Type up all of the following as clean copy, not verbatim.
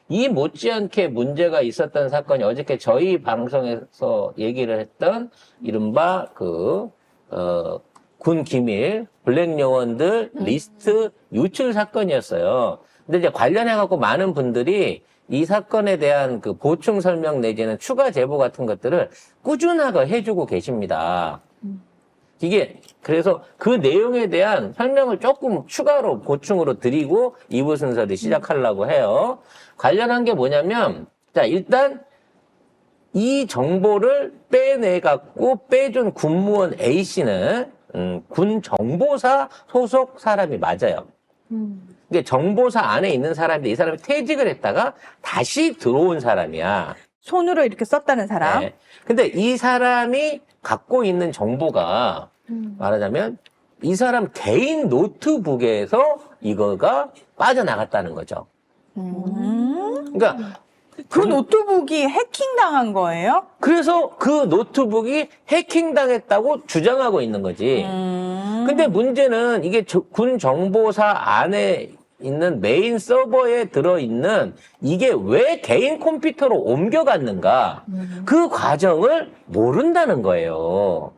이 못지않게 문제가 있었던 사건이 어저께 저희 방송에서 얘기를 했던 이른바 군 기밀 블랙 요원들 리스트 유출 사건이었어요. 근데 이제 관련해갖고 많은 분들이 이 사건에 대한 그 보충 설명 내지는 추가 제보 같은 것들을 꾸준하게 해주고 계십니다. 이게 그래서 그 내용에 대한 설명을 조금 추가로 보충으로 드리고 2부 순서를 시작하려고 해요. 관련한 게 뭐냐면 자 일단 이 정보를 빼내갖고 빼준 군무원 A씨는 군 정보사 소속 사람이 맞아요. 이게 정보사 안에 있는 사람인데 이 사람이 퇴직을 했다가 다시 들어온 사람이야. 손으로 이렇게 썼다는 사람. 네. 근데 이 사람이 갖고 있는 정보가 말하자면 이 사람 개인 노트북에서 이거가 빠져나갔다는 거죠. 그러니까 그 노트북이 해킹당한 거예요? 그래서 그 노트북이 해킹당했다고 주장하고 있는 거지. 근데 문제는 이게 군 정보사 안에 있는 메인 서버에 들어있는 이게 왜 개인 컴퓨터로 옮겨갔는가 그 과정을 모른다는 거예요.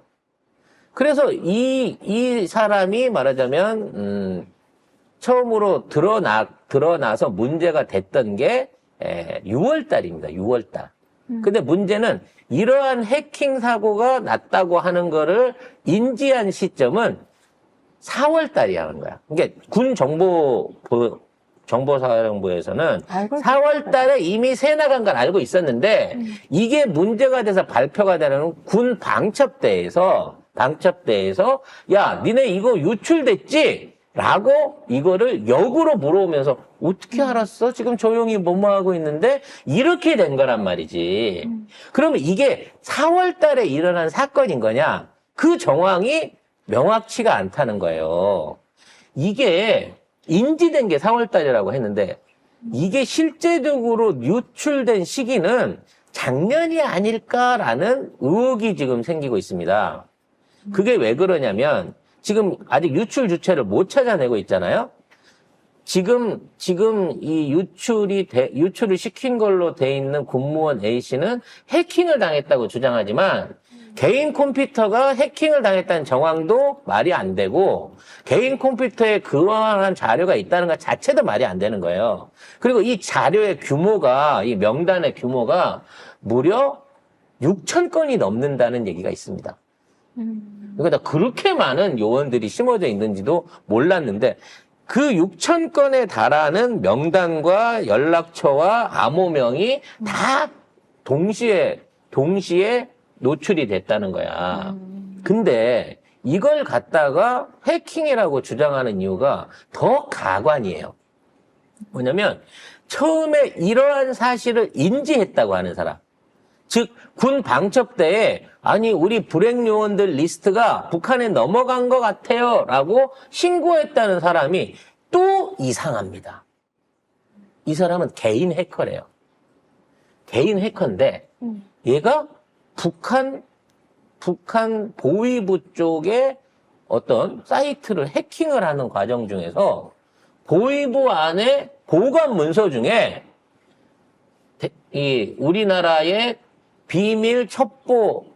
그래서 이 사람이 말하자면 처음으로 드러나서 문제가 됐던 게 6월 달입니다. 6월 달. 근데 문제는 이러한 해킹 사고가 났다고 하는 거를 시점은 4월 달이야 하는 거야. 그러니까 군 정보사령부에서는 4월 달에 이미 새 나간 걸 알고 있었는데 이게 문제가 돼서 발표가 되는 군 방첩대에서 야, 니네 이거 유출됐지? 라고 이거를 역으로 물어오면서 어떻게 알았어? 지금 조용히 뭐뭐 하고 있는데 이렇게 된 거란 말이지. 그러면 이게 4월 달에 일어난 사건인 거냐? 그 정황이 명확치가 않다는 거예요. 이게 인지된 게 4월 달이라고 했는데 이게 실제적으로 유출된 시기는 작년이 아닐까라는 의혹이 지금 생기고 있습니다. 그게 왜 그러냐면 지금 아직 유출 주체를 못 찾아내고 있잖아요. 지금 이 유출을 시킨 걸로 돼 있는 군무원 A씨는 해킹을 당했다고 주장하지만 개인 컴퓨터가 해킹을 당했다는 정황도 말이 안 되고 개인 컴퓨터에 그러한 자료가 있다는 것 자체도 말이 안 되는 거예요. 그리고 이 자료의 규모가 이 명단의 규모가 무려 6천 건이 넘는다는 얘기가 있습니다. 그러니까 그렇게 많은 요원들이 심어져 있는지도 몰랐는데 그 6천 건에 달하는 명단과 연락처와 암호명이 다 동시에 노출이 됐다는 거야. 근데 이걸 갖다가 해킹이라고 주장하는 이유가 더 가관이에요. 뭐냐면 처음에 이러한 사실을 인지했다고 하는 사람. 즉, 군 방첩대에 아니 우리 불행 요원들 리스트가 북한에 넘어간 것 같아요 라고 신고했다는 사람이 또 이상합니다. 이 사람은 개인 해커래요. 개인 해커인데 얘가 북한 보위부 쪽에 어떤 사이트를 해킹을 하는 과정 중에서 보위부 안에 보관 문서 중에 이 우리나라의 비밀 첩보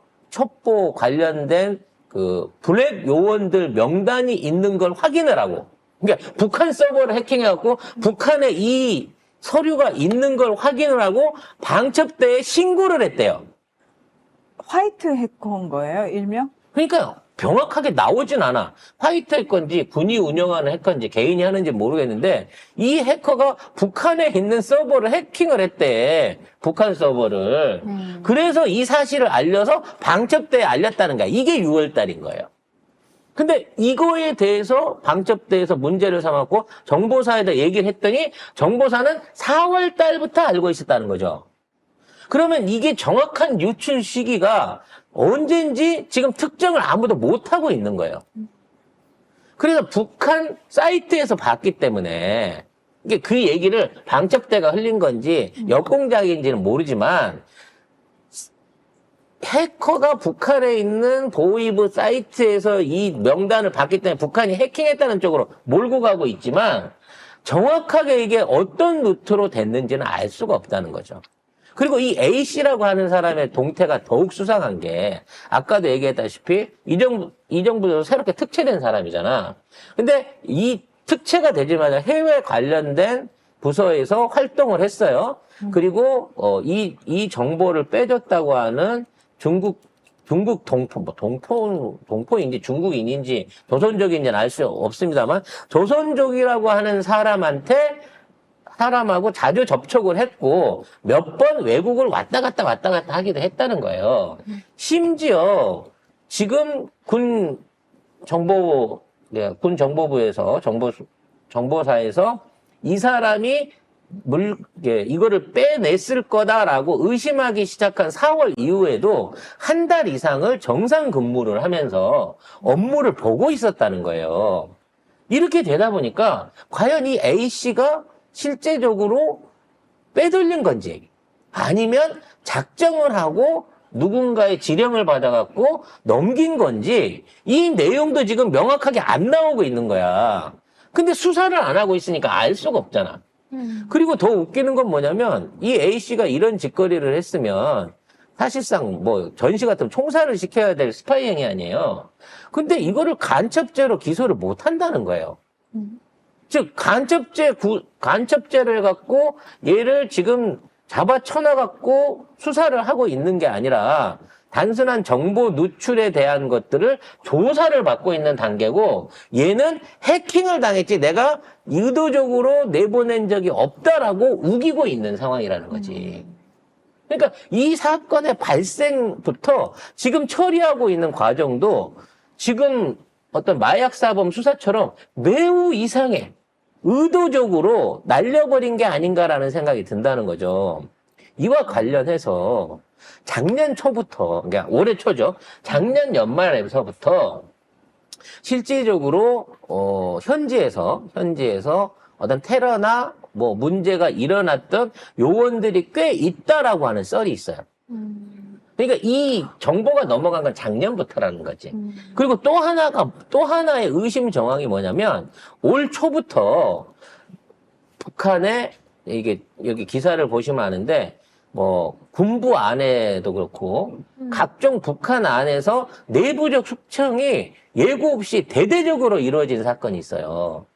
관련된 그 블랙 요원들 명단이 있는 걸 확인을 하고, 그러니까 북한 서버를 해킹해갖고 북한에 이 서류가 있는 걸 확인을 하고 방첩대에 신고를 했대요. 화이트 해커인 거예요, 일명? 그러니까요. 정확하게 나오진 않아. 화이트 해커인지 군이 운영하는 해커인지 개인이 하는지 모르겠는데 이 해커가 북한에 있는 서버를 해킹을 했대. 북한 서버를. 그래서 이 사실을 알려서 방첩대에 알렸다는 거야. 이게 6월 달인 거예요. 근데 이거에 대해서 방첩대에서 문제를 삼았고 정보사에다 얘기를 했더니 정보사는 4월 달부터 알고 있었다는 거죠. 그러면 이게 정확한 유출 시기가 언젠지 지금 특정을 아무도 못하고 있는 거예요. 그래서 북한 사이트에서 봤기 때문에 이게 그 얘기를 방첩대가 흘린 건지 역공작인지는 모르지만 해커가 북한에 있는 보위부 사이트에서 이 명단을 봤기 때문에 북한이 해킹했다는 쪽으로 몰고 가고 있지만 정확하게 이게 어떤 루트로 됐는지는 알 수가 없다는 거죠. 그리고 이 A씨라고 하는 사람의 동태가 더욱 수상한 게 아까도 얘기했다시피 이 정부에서 새롭게 특채된 사람이잖아. 근데 이 특채가 되자마자 해외 관련된 부서에서 활동을 했어요. 그리고 이 정보를 빼줬다고 하는 중국 동포인지 중국인인지 조선족인지는 알 수 없습니다만 조선족이라고 하는 사람하고 자주 접촉을 했고 몇 번 외국을 왔다 갔다 하기도 했다는 거예요. 심지어 지금 군 정보부에서 정보사에서 이 사람이 이거를 빼냈을 거다라고 의심하기 시작한 4월 이후에도 한 달 이상을 정상 근무를 하면서 업무를 보고 있었다는 거예요. 이렇게 되다 보니까 과연 이 A씨가 실제적으로 빼돌린 건지 아니면 작정을 하고 누군가의 지령을 받아갖고 넘긴 건지 이 내용도 지금 명확하게 안 나오고 있는 거야. 근데 수사를 안 하고 있으니까 알 수가 없잖아. 그리고 더 웃기는 건 뭐냐면 이 A씨가 이런 짓거리를 했으면 사실상 뭐 전시 같으면 총살을 시켜야 될 스파이 행위 아니에요. 근데 이거를 간첩죄로 기소를 못 한다는 거예요. 즉 간첩죄를 갖고 얘를 지금 잡아쳐놔갖고 수사를 하고 있는 게 아니라 단순한 정보 누출에 대한 것들을 조사를 받고 있는 단계고 얘는 해킹을 당했지 내가 의도적으로 내보낸 적이 없다라고 우기고 있는 상황이라는 거지. 그러니까 이 사건의 발생부터 지금 처리하고 있는 과정도 지금 어떤 마약사범 수사처럼 매우 이상해. 의도적으로 날려버린 게 아닌가라는 생각이 든다는 거죠. 이와 관련해서 작년 초부터, 그러니까 올해 초죠. 작년 연말에서부터 실질적으로 현지에서 어떤 테러나 뭐 문제가 일어났던 요원들이 꽤 있다라고 하는 썰이 있어요. 그러니까 이 정보가 넘어간 건 작년부터라는 거지. 그리고 또 하나의 의심 정황이 뭐냐면 올 초부터 북한에 이게 여기 기사를 보시면 아는데 뭐 군부 안에도 그렇고 각종 북한 안에서 내부적 숙청이 예고 없이 대대적으로 이루어진 사건이 있어요.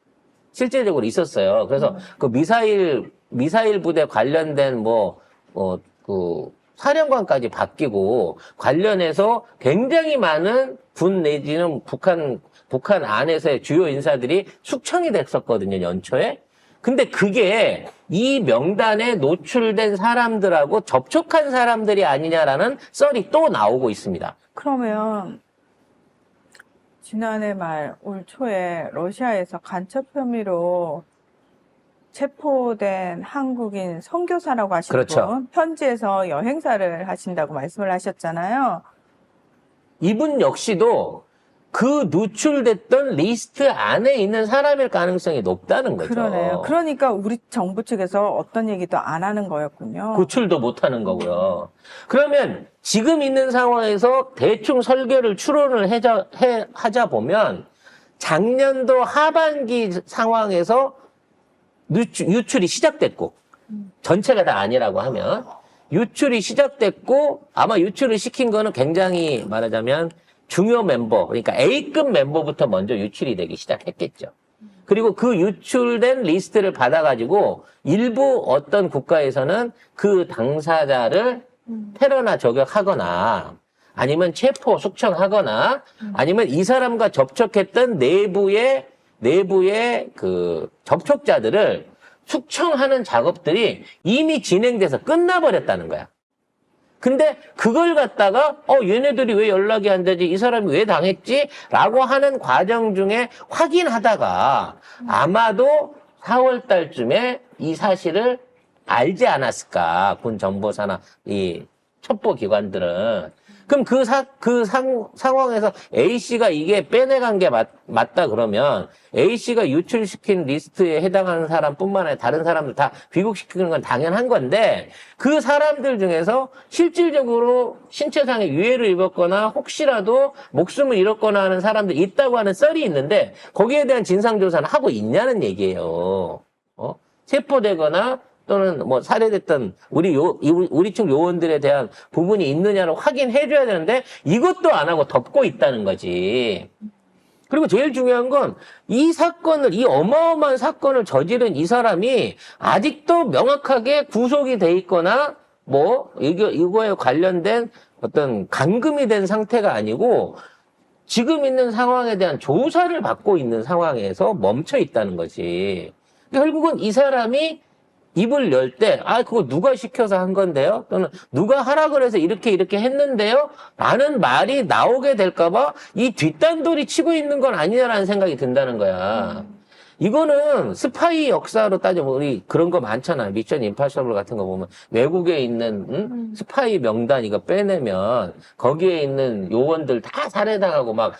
실제적으로 있었어요. 그래서 그 미사일 부대 관련된 그 사령관까지 바뀌고 관련해서 굉장히 많은 군 내지는 북한 안에서의 주요 인사들이 숙청이 됐었거든요, 연초에. 근데 그게 이 명단에 노출된 사람들하고 접촉한 사람들이 아니냐라는 썰이 또 나오고 있습니다. 그러면 지난해 말 올 초에 러시아에서 간첩 혐의로 체포된 한국인 선교사라고 하신 그렇죠. 분, 현지에서 여행사를 하신다고 말씀을 하셨잖아요. 이분 역시도 그 누출됐던 리스트 안에 있는 사람일 가능성이 높다는 거죠. 그러네요. 그러니까 우리 정부 측에서 어떤 얘기도 안 하는 거였군요. 구출도 못 하는 거고요. 그러면 지금 있는 상황에서 대충 설계를 추론을 하자 보면 작년도 하반기 상황에서 유출이 시작됐고 전체가 다 아니라고 하면 유출이 시작됐고 아마 유출을 시킨 거는 굉장히 말하자면 중요 멤버, 그러니까 A급 멤버부터 먼저 유출이 되기 시작했겠죠. 그리고 그 유출된 리스트를 받아가지고 일부 어떤 국가에서는 그 당사자를 테러나 저격하거나 아니면 체포, 숙청하거나 아니면 이 사람과 접촉했던 내부의 그 접촉자들을 숙청하는 작업들이 이미 진행돼서 끝나버렸다는 거야. 근데 그걸 갖다가 얘네들이 왜 연락이 안 되지? 이 사람이 왜 당했지? 라고 하는 과정 중에 확인하다가 아마도 4월 달쯤에 이 사실을 알지 않았을까? 군 정보사나 이 첩보 기관들은. 그럼 그 상황에서 A씨가 이게 빼내간 게 맞다 그러면 A씨가 유출시킨 리스트에 해당하는 사람뿐만 아니라 다른 사람들 다 귀국시키는 건 당연한 건데 그 사람들 중에서 실질적으로 신체상의 유해를 입었거나 혹시라도 목숨을 잃었거나 하는 사람들이 있다고 하는 썰이 있는데 거기에 대한 진상조사는 하고 있냐는 얘기예요. 체포되거나 또는 뭐 살해됐던 우리 측 요원들에 대한 부분이 있느냐를 확인해줘야 되는데 이것도 안 하고 덮고 있다는 거지. 그리고 제일 중요한 건 이 어마어마한 사건을 저지른 이 사람이 아직도 명확하게 구속이 돼 있거나 뭐 이거에 관련된 어떤 감금이 된 상태가 아니고 지금 있는 상황에 대한 조사를 받고 있는 상황에서 멈춰 있다는 거지. 결국은 이 사람이 입을 열 때, 그거 누가 시켜서 한 건데요? 또는 누가 하라 그래서 이렇게 했는데요? 라는 말이 나오게 될까봐 이 뒷단돌이 치고 있는 건 아니냐라는 생각이 든다는 거야. 이거는 스파이 역사로 따져보면 우리 그런 거 많잖아. 미션 임파서블 같은 거 보면 외국에 있는 스파이 명단 이거 빼내면 거기에 있는 요원들 다 살해당하고 막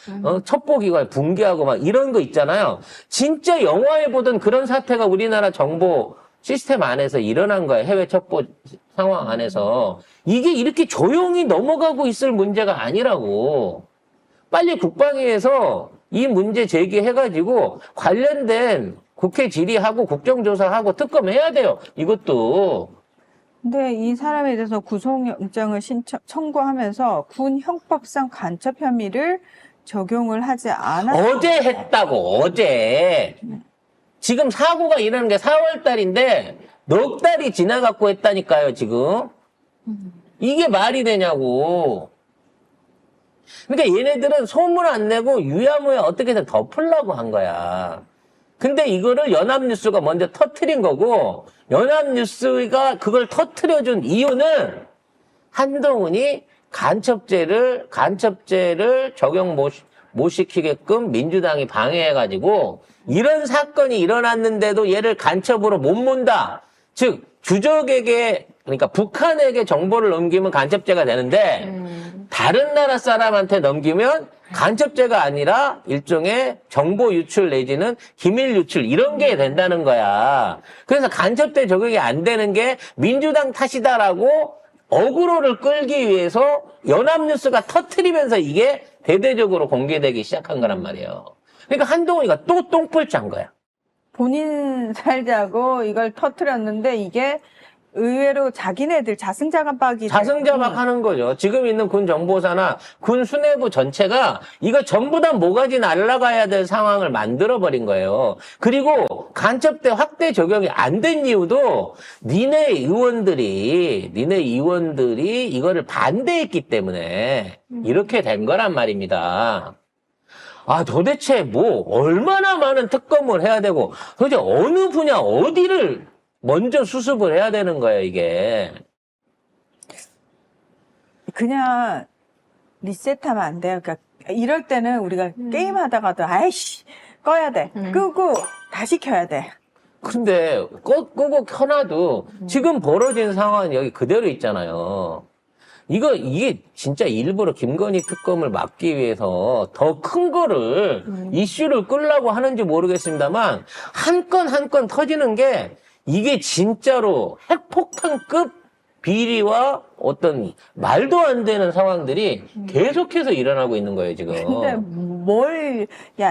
첩보기관 붕괴하고 막 이런 거 있잖아요. 진짜 영화에 보던 그런 사태가 우리나라 정보 시스템 안에서 일어난 거야. 해외 첩보 상황 안에서. 이게 이렇게 조용히 넘어가고 있을 문제가 아니라고. 빨리 국방위에서 이 문제 제기해가지고 관련된 국회 질의하고 국정조사하고 특검해야 돼요. 이것도. 근데 이 사람에 대해서 구속영장을 청구하면서 군 형법상 간첩 혐의를 적용을 하지 않았어요. 어제 했다고, 어제. 지금 사고가 일어난 게 4월 달인데 넉 달이 지나갖고 했다니까요, 지금. 이게 말이 되냐고. 그러니까 얘네들은 소문 안 내고 유야무야 어떻게든 덮으려고 한 거야. 근데 이거를 연합뉴스가 먼저 터트린 거고 연합뉴스가 그걸 터트려준 이유는 한동훈이 간첩죄를 적용 못 시키게끔 민주당이 방해해가지고 이런 사건이 일어났는데도 얘를 간첩으로 못 문다. 즉 주적에게 그러니까 북한에게 정보를 넘기면 간첩죄가 되는데 다른 나라 사람한테 넘기면 간첩죄가 아니라 일종의 정보 유출 내지는 기밀 유출 이런 게 된다는 거야. 그래서 간첩죄 적용이 안 되는 게 민주당 탓이다라고 어그로를 끌기 위해서 연합뉴스가 터트리면서 이게 대대적으로 공개되기 시작한 거란 말이에요. 그러니까 한동훈이가 또 똥볼 짠 거야. 본인 살자고 이걸 터트렸는데 이게 의외로 자기네들 자승자박이 자승자박 하는 거죠. 지금 있는 군 정보사나 군 수뇌부 전체가 이거 전부 다 모가지 날아가야 될 상황을 만들어버린 거예요. 그리고 간첩대 확대 적용이 안 된 이유도 니네 의원들이 이거를 반대했기 때문에 이렇게 된 거란 말입니다. 도대체 뭐 얼마나 많은 특검을 해야 되고 도대체 어느 분야 어디를 먼저 수습을 해야 되는 거예요, 이게. 그냥 리셋하면 안 돼요. 그러니까 이럴 때는 우리가 게임하다가도 아이씨 꺼야 돼. 끄고 다시 켜야 돼. 근데 끄고 켜놔도 지금 벌어진 상황은 여기 그대로 있잖아요. 이게 진짜 일부러 김건희 특검을 막기 위해서 더 큰 거를 이슈를 끌려고 하는지 모르겠습니다만 한 건 한 건 터지는 게 이게 진짜로 핵폭탄급 비리와 어떤 말도 안 되는 상황들이 계속해서 일어나고 있는 거예요, 지금. 근데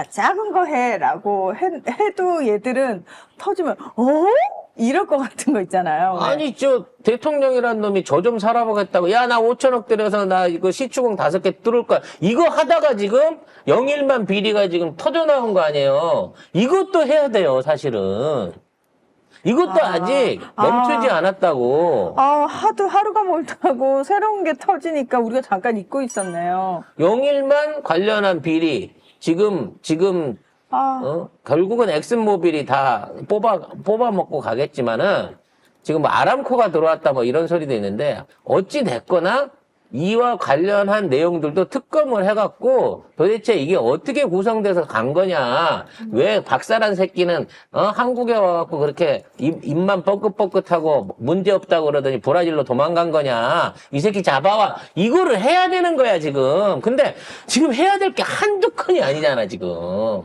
작은 거 해라고 해도 얘들은 터지면, 이럴 것 같은 거 있잖아요. 아니, 대통령이란 놈이 저 좀 살아보겠다고. 야, 나 5천억 들여서 나 이거 시추공 5개 뚫을 거야. 이거 하다가 지금 영일만 비리가 지금 터져나온 거 아니에요. 이것도 해야 돼요, 사실은. 이것도 아직 멈추지 않았다고. 하루가 멀다고 새로운 게 터지니까 우리가 잠깐 잊고 있었네요. 영일만 관련한 비리. 지금, 결국은 엑슨모빌이 다 뽑아먹고 가겠지만은, 지금 뭐 아람코가 들어왔다 뭐 이런 소리도 있는데, 어찌됐거나, 이와 관련한 내용들도 특검을 해갖고 도대체 이게 어떻게 구성돼서 간 거냐. 왜 박사란 새끼는 한국에 와갖고 그렇게 입만 뻐끗뻐끗하고 문제없다고 그러더니 브라질로 도망간 거냐. 이 새끼 잡아와. 이거를 해야 되는 거야 지금. 근데 지금 해야 될 게 한두 건이 아니잖아 지금.